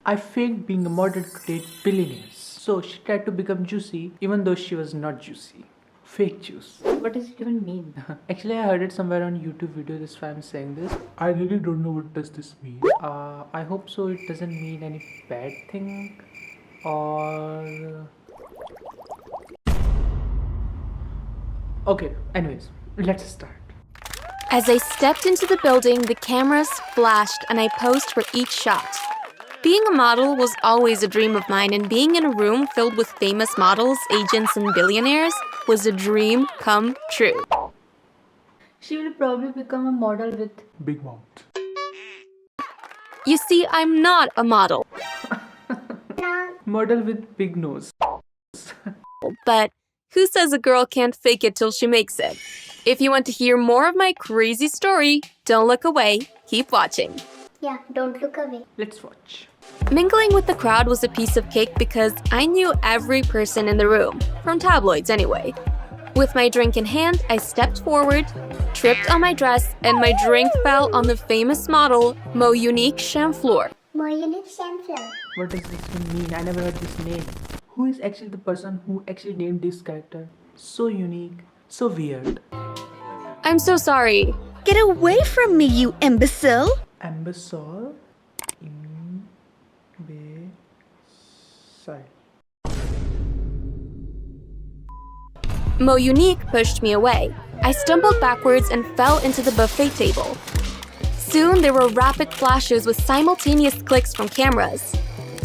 I faked being a model to date billionaires. So she tried to become juicy even though she was not juicy. Fake juice. What does it even mean? Actually, I heard it somewhere on YouTube video. That's why I'm saying this. I really don't know what does this mean. I hope so. It doesn't mean any bad thing or. Okay. Anyways, let's start. As I stepped into the building, the cameras flashed and I posed for each shot. Being a model was always a dream of mine, and being in a room filled with famous models, agents, and billionaires was a dream come true. She will probably become a model with Big mouth. You see, I'm not a model, Model with big nose. but who says a girl can't fake it till she makes it? If you want to hear more of my crazy story, don't look away, keep watching. Yeah, don't look away. Let's watch. Mingling with the crowd was a piece of cake because I knew every person in the room, from tabloids anyway. With my drink in hand, I stepped forward, tripped on my dress, and my drink fell on the famous model, Monique Chamfleur. Monique Chamfleur. What does this even mean? I never heard this name. Who is actually the person who actually named this character? So unique, so weird. I'm so sorry. Get away from me, you imbecile! Ambassador? Imbecile. Monique pushed me away. I stumbled backwards and fell into the buffet table. Soon there were rapid flashes with simultaneous clicks from cameras.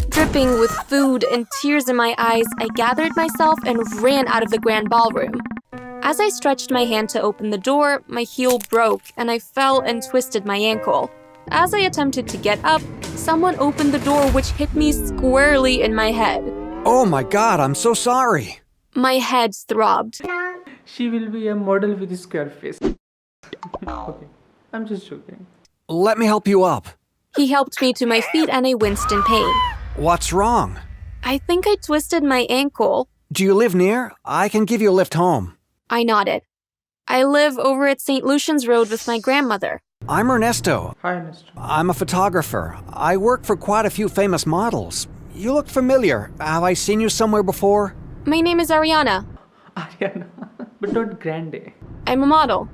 Dripping with food and tears in my eyes, I gathered myself and ran out of the grand ballroom. As I stretched my hand to open the door, my heel broke and I fell and twisted my ankle. As I attempted to get up, someone opened the door, which hit me squarely in my head. Oh my God, I'm so sorry. My head throbbed. She will be a model with a square face. Okay, I'm just joking. Let me help you up. He helped me to my feet and I winced in pain. What's wrong? I think I twisted my ankle. Do you live near? I can give you a lift home. I nodded. I live over at St. Lucian's Road with my grandmother. I'm Ernesto. Hi, Mr. I'm a photographer. I work for quite a few famous models. You look familiar. Have I seen you somewhere before? My name is Ariana. Ariana. But not Grande. I'm a model.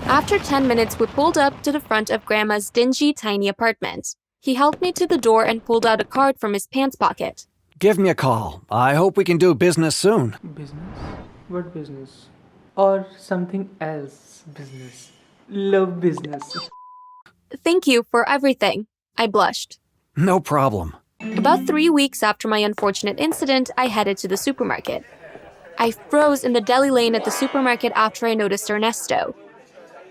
After 10 minutes, we pulled up to the front of Grandma's dingy, tiny apartment. He helped me to the door and pulled out a card from his pants pocket. Give me a call. I hope we can do business soon. Business? What business? Or something else business? Love business. Thank you for everything. I blushed. No problem. About 3 weeks after my unfortunate incident, I headed to the supermarket. I froze in the deli lane at the supermarket after I noticed Ernesto.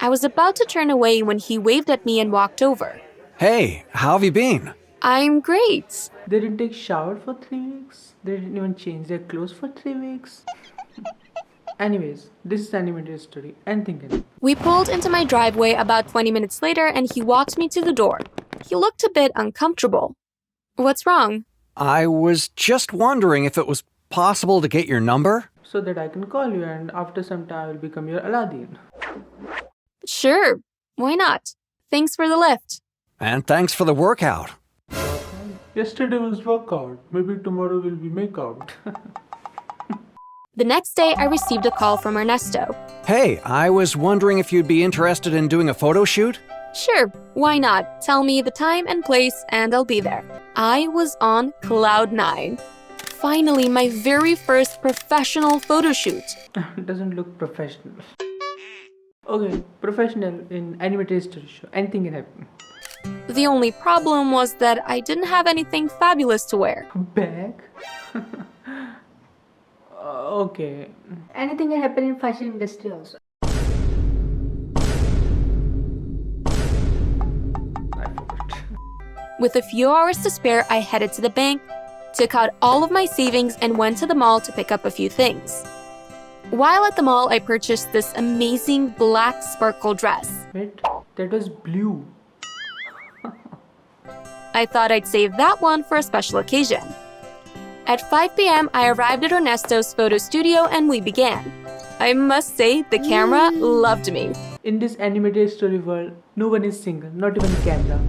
I was about to turn away when he waved at me and walked over. Hey, how have you been? I'm great. They didn't take shower for 3 weeks. They didn't even change their clothes for 3 weeks. Anyways, this is animated story and thinking. We pulled into my driveway about 20 minutes later and he walked me to the door. He looked a bit uncomfortable. What's wrong? I was just wondering if it was possible to get your number. So that I can call you and after some time I will become your Aladdin. Sure, why not? Thanks for the lift. And thanks for the workout. Yesterday was workout. Maybe tomorrow will be makeout. The next day, I received a call from Ernesto. Hey, I was wondering if you'd be interested in doing a photo shoot? Sure, why not? Tell me the time and place and I'll be there. I was on cloud 9. Finally, my very first professional photo shoot. Doesn't look professional. Okay, professional in animated story show. Anything can happen. The only problem was that I didn't have anything fabulous to wear. Bag? Okay. anything can happen in fashion industry also. I forgot. With a few hours to spare, I headed to the bank, took out all of my savings, and went to the mall to pick up a few things. While at the mall, I purchased this amazing black sparkle dress. Wait, that was blue. I thought I'd save that one for a special occasion. At 5 p.m., I arrived at Ernesto's photo studio and we began. I must say, the camera loved me. In this animated story world, no one is single, not even the camera.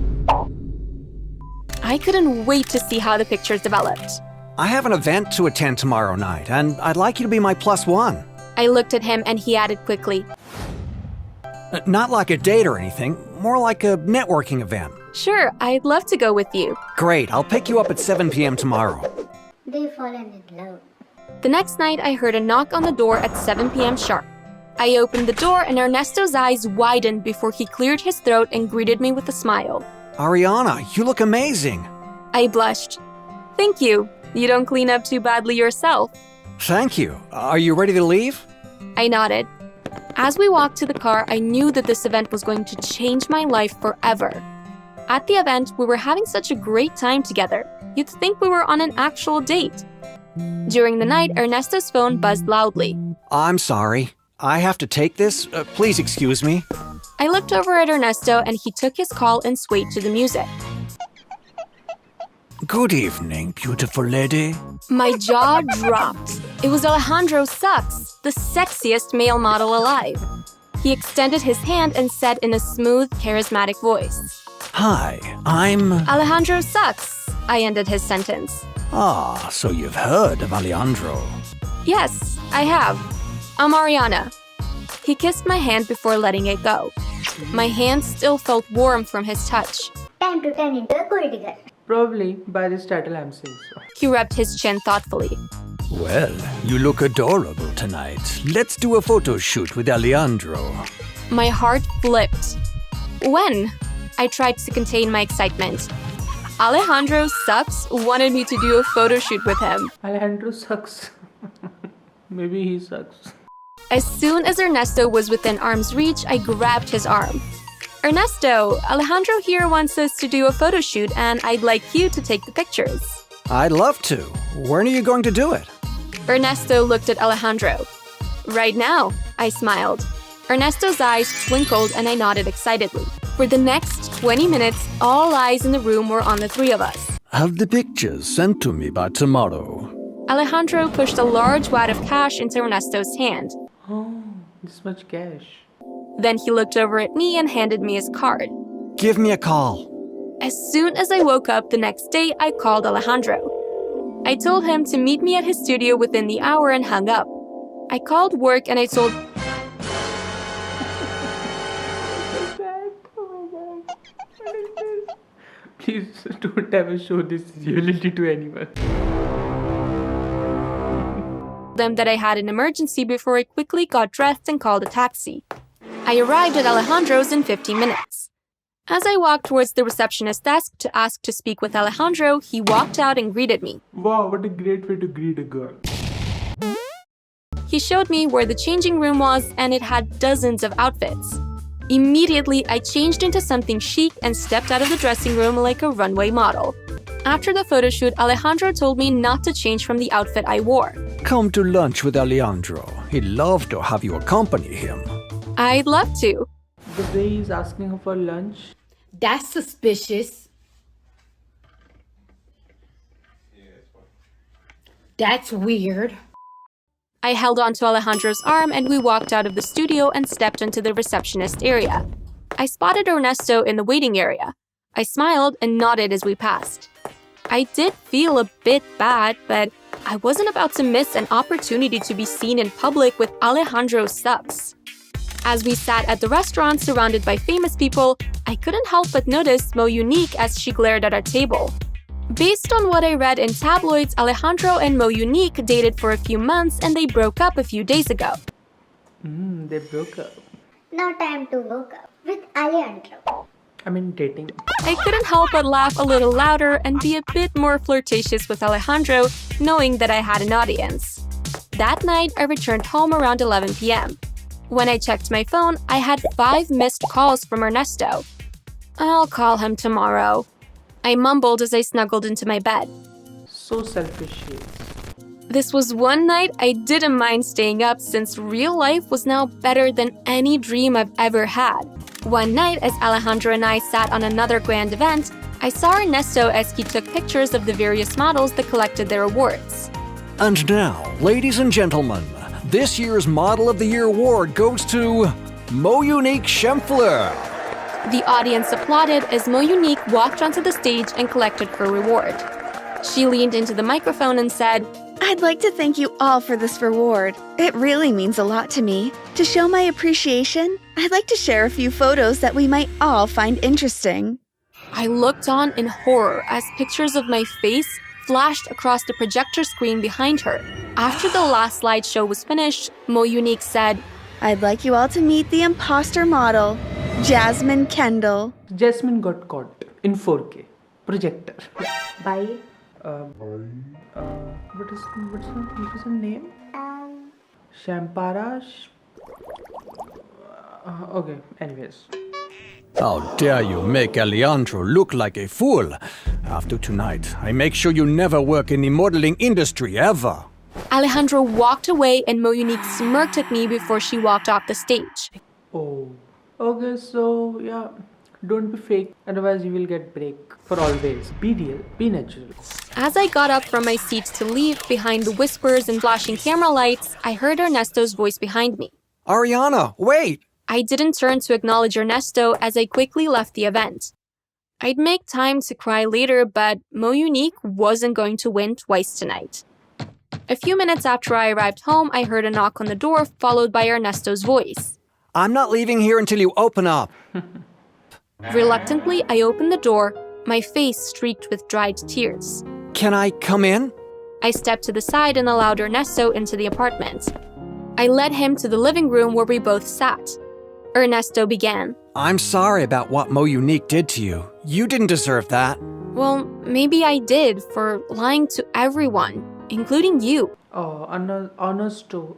I couldn't wait to see how the pictures developed. I have an event to attend tomorrow night, and I'd like you to be my +1. I looked at him and he added quickly, Not like a date or anything, more like a networking event. "Sure, I'd love to go with you." Great, I'll pick you up at 7 p.m. tomorrow. They've fallen in love. The next night, I heard a knock on the door at 7 p.m. sharp. I opened the door and Ernesto's eyes widened before he cleared his throat and greeted me with a smile. Ariana, you look amazing. I blushed. "Thank you. You don't clean up too badly yourself." Thank you. Are you ready to leave? I nodded. As we walked to the car, I knew that this event was going to change my life forever. At the event, we were having such a great time together. You'd think we were on an actual date. During the night, Ernesto's phone buzzed loudly. I'm sorry. I have to take this. Please excuse me. I looked over at Ernesto and he took his call and swayed to the music. Good evening, beautiful lady. My jaw dropped. It was Alejandro Sucks, the sexiest male model alive. He extended his hand and said in a smooth, charismatic voice, Hi, I'm... "Alejandro Sucks," I ended his sentence. Ah, so you've heard of Alejandro. "Yes, I have. I'm Ariana." He kissed my hand before letting it go. My hand still felt warm from his touch. Time to turn into a gold digger. Probably by this title I'm saying so. He rubbed his chin thoughtfully. Well, you look adorable tonight. Let's do a photo shoot with Alejandro. My heart flipped. When? I tried to contain my excitement. Alejandro Sucks wanted me to do a photo shoot with him. Alejandro sucks. Maybe he sucks. As soon as Ernesto was within arm's reach, I grabbed his arm. "Ernesto, Alejandro here wants us to do a photo shoot and I'd like you to take the pictures." I'd love to. When are you going to do it? Ernesto looked at Alejandro. "Right now," I smiled. Ernesto's eyes twinkled and I nodded excitedly. For the next 20 minutes, all eyes in the room were on the three of us. Have the pictures sent to me by tomorrow. Alejandro pushed a large wad of cash into Ernesto's hand. Oh, this much cash. Then he looked over at me and handed me his card. Give me a call. As soon as I woke up the next day, I called Alejandro. I told him to meet me at his studio within the hour and hung up. I called work and I told... Please don't ever show this reality to anyone. them that I had an emergency before I quickly got dressed and called a taxi. I arrived at Alejandro's in 15 minutes. As I walked towards the receptionist desk to ask to speak with Alejandro, he walked out and greeted me. Wow, what a great way to greet a girl. He showed me where the changing room was, and it had dozens of outfits. Immediately, I changed into something chic and stepped out of the dressing room like a runway model. After the photo shoot, Alejandro told me not to change from the outfit I wore. Come to lunch with Alejandro. He'd love to have you accompany him. I'd love to. The way he's asking her for lunch. That's suspicious. That's weird. I held onto Alejandro's arm and we walked out of the studio and stepped into the receptionist area. I spotted Ernesto in the waiting area. I smiled and nodded as we passed. I did feel a bit bad, but I wasn't about to miss an opportunity to be seen in public with Alejandro Sucks. As we sat at the restaurant surrounded by famous people, I couldn't help but notice Mo Unique as she glared at our table. Based on what I read in tabloids, Alejandro and Mo Unique dated for a few months and they broke up a few days ago. They broke up. Now time to woke up with Alejandro. I mean dating. I couldn't help but laugh a little louder and be a bit more flirtatious with Alejandro, knowing that I had an audience. That night, I returned home around 11 p.m. When I checked my phone, I had 5 missed calls from Ernesto. I'll call him tomorrow. I mumbled as I snuggled into my bed. So selfish she is. This was one night I didn't mind staying up since real life was now better than any dream I've ever had. One night, as Alejandro and I sat on another grand event, I saw Ernesto as he took pictures of the various models that collected their awards. And now, ladies and gentlemen, this year's Model of the Year award goes to Mo Unique Schempfler. The audience applauded as Mo Unique walked onto the stage and collected her reward. She leaned into the microphone and said, I'd like to thank you all for this reward. It really means a lot to me. To show my appreciation, I'd like to share a few photos that we might all find interesting. I looked on in horror as pictures of my face flashed across the projector screen behind her. After the last slideshow was finished, Mo Unique said, I'd like you all to meet the imposter model, Jasmine Kendall. Jasmine got caught in 4K projector. Bye. What is her name? Shampara. Okay. Anyways. How dare you make Alejandro look like a fool? After tonight, I make sure you never work in the modeling industry ever. Alejandro walked away and Mo Unique smirked at me before she walked off the stage. Oh. Okay. So yeah. Don't be fake, otherwise you will get break for always. Be real, be natural. As I got up from my seat to leave behind the whispers and flashing camera lights, I heard Ernesto's voice behind me. Ariana, wait! I didn't turn to acknowledge Ernesto as I quickly left the event. I'd make time to cry later, but Mo Unique wasn't going to win twice tonight. A few minutes after I arrived home, I heard a knock on the door, followed by Ernesto's voice. I'm not leaving here until you open up. Reluctantly, I opened the door, my face streaked with dried tears. Can I come in? I stepped to the side and allowed Ernesto into the apartment. I led him to the living room where we both sat. Ernesto began. I'm sorry about what Mo Unique did to you. You didn't deserve that. Well, maybe I did for lying to everyone, including you. Oh, Ernesto.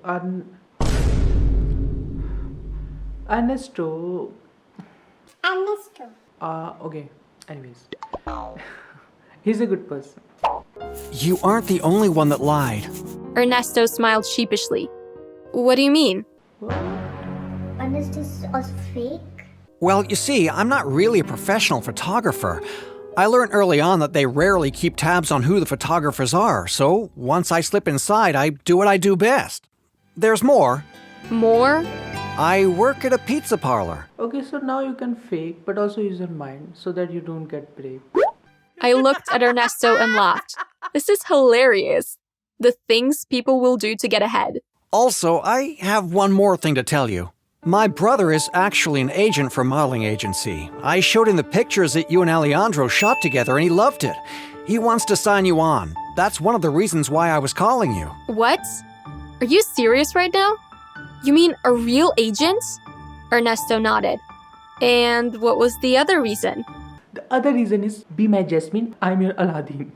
Okay. Anyways. He's a good person. You aren't the only one that lied. Ernesto smiled sheepishly. What do you mean? Honest is also fake? Well, you see, I'm not really a professional photographer. I learned early on that they rarely keep tabs on who the photographers are, so once I slip inside, I do what I do best. There's more. More? I work at a pizza parlor. Okay, so now you can fake, but also use your mind so that you don't get brave. I looked at Ernesto and laughed. This is hilarious. The things people will do to get ahead. Also, I have one more thing to tell you. My brother is actually an agent for a modeling agency. I showed him the pictures that you and Alejandro shot together and he loved it. He wants to sign you on. That's one of the reasons why I was calling you. What? Are you serious right now? You mean a real agent? Ernesto nodded. And what was the other reason? The other reason is, be my Jasmine, I'm your Aladdin.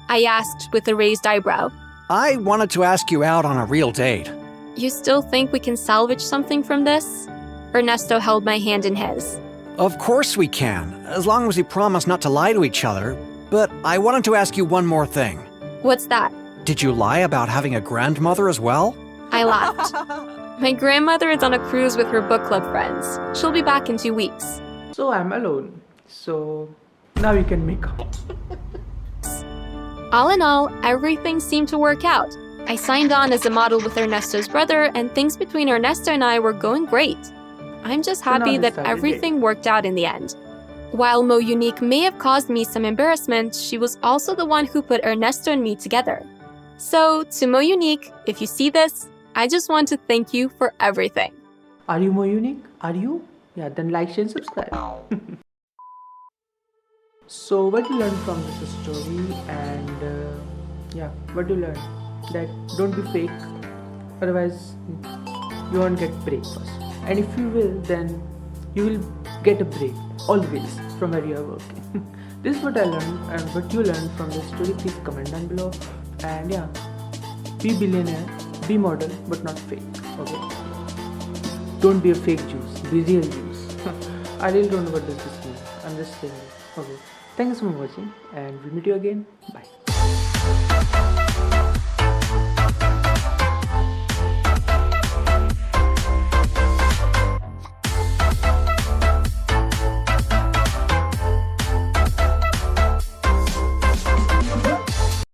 I asked with a raised eyebrow. I wanted to ask you out on a real date. You still think we can salvage something from this? Ernesto held my hand in his. Of course we can, as long as we promise not to lie to each other. But I wanted to ask you one more thing. What's that? Did you lie about having a grandmother as well? I laughed. My grandmother is on a cruise with her book club friends. She'll be back in 2 weeks. So I'm alone. So now you can make up. All in all, everything seemed to work out. I signed on as a model with Ernesto's brother, and things between Ernesto and I were going great. I'm just happy that everything worked out in the end. While Mo Unique may have caused me some embarrassment, she was also the one who put Ernesto and me together. So, to Mo Unique, if you see this, I just want to thank you for everything. Are you more unique? Are you? Yeah, then like, share, and subscribe. So what you learned from this story, and yeah, what you learned? That don't be fake, otherwise you won't get break first. And if you will, then you will get a break always from where you are working. This is what I learned, and what you learned from this story, please comment down below. And yeah, be billionaire, be model, but not fake. Okay, don't be a fake juice, be real juice. I really don't know what does this mean. I'm just saying it. Okay, thank you so much for watching, and we'll meet you again. Bye.